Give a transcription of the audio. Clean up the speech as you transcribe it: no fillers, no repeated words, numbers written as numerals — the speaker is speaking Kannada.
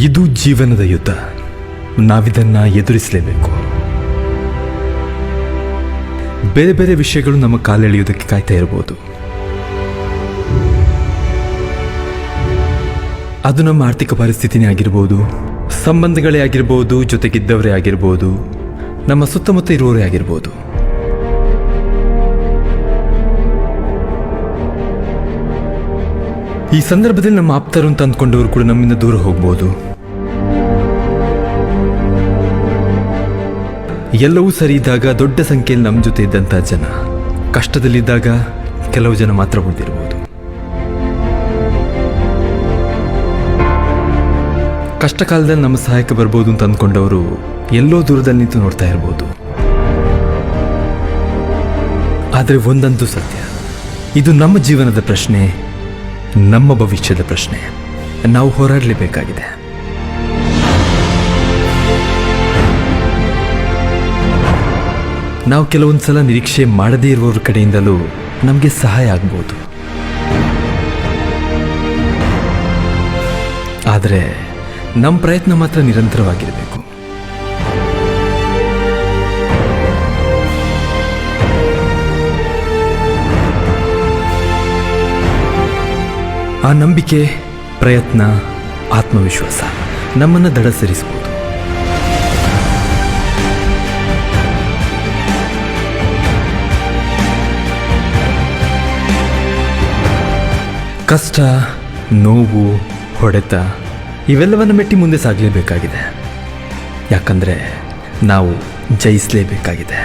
ಇದು ಜೀವನದ ಯುದ್ಧ. ನಾವಿದನ್ನ ಎದುರಿಸಲೇಬೇಕು. ಬೇರೆ ಬೇರೆ ವಿಷಯಗಳು ನಮ್ಮ ಕಾಲೆಳೆಯುವುದಕ್ಕೆ ಕಾಯ್ತಾ ಇರಬಹುದು. ಅದು ನಮ್ಮ ಆರ್ಥಿಕ ಪರಿಸ್ಥಿತಿನೇ ಆಗಿರ್ಬೋದು, ಸಂಬಂಧಗಳೇ ಆಗಿರ್ಬೋದು, ಜೊತೆಗಿದ್ದವರೇ ಆಗಿರ್ಬೋದು, ನಮ್ಮ ಸುತ್ತಮುತ್ತ ಇರುವವರೇ ಆಗಿರ್ಬೋದು. ಈ ಸಂದರ್ಭದಲ್ಲಿ ನಮ್ಮ ಆಪ್ತರು ಅಂತ ಅಂದ್ಕೊಂಡವರು ಕೂಡ ನಮ್ಮಿಂದ ದೂರ ಹೋಗ್ಬೋದು. ಎಲ್ಲವೂ ಸರಿ ಇದ್ದಾಗ ದೊಡ್ಡ ಸಂಖ್ಯೆಯಲ್ಲಿ ನಮ್ಮ ಜೊತೆ ಇದ್ದಂಥ ಜನ, ಕಷ್ಟದಲ್ಲಿದ್ದಾಗ ಕೆಲವು ಜನ ಮಾತ್ರ ಉಳಿದಿರ್ಬೋದು. ಕಷ್ಟ ಕಾಲದಲ್ಲಿ ನಮ್ಮ ಸಹಾಯಕ್ಕೆ ಬರ್ಬೋದು ಅಂತ ಅಂದ್ಕೊಂಡವರು ಎಲ್ಲೋ ದೂರದಲ್ಲಿ ನಿಂತು ನೋಡ್ತಾ ಇರ್ಬೋದು. ಆದರೆ ಒಂದಂತೂ ಸತ್ಯ, ಇದು ನಮ್ಮ ಜೀವನದ ಪ್ರಶ್ನೆ, ನಮ್ಮ ಭವಿಷ್ಯದ ಪ್ರಶ್ನೆ. ನಾವು ಹೋರಾಡಲೇಬೇಕಾಗಿದೆ. ನಾವು ಕೆಲವೊಂದು ಸಲ ನಿರೀಕ್ಷೆ ಮಾಡದೇ ಇರುವವ್ರ ಕಡೆಯಿಂದಲೂ ನಮಗೆ ಸಹಾಯ ಆಗ್ಬೋದು. ಆದರೆ ನಮ್ಮ ಪ್ರಯತ್ನ ಮಾತ್ರ ನಿರಂತರವಾಗಿರಬೇಕು. ಆ ನಂಬಿಕೆ, ಪ್ರಯತ್ನ, ಆತ್ಮವಿಶ್ವಾಸ ನಮ್ಮನ್ನು ದಡ ಸೇರಿಸಬಹುದು. ಕಷ್ಟ, ನೋವು, ಹೊಡೆತ ಇವೆಲ್ಲವನ್ನು ಮೆಟ್ಟಿ ಮುಂದೆ ಸಾಗಲೇಬೇಕಾಗಿದೆ. ಯಾಕಂದರೆ ನಾವು ಜಯಿಸಲೇಬೇಕಾಗಿದೆ.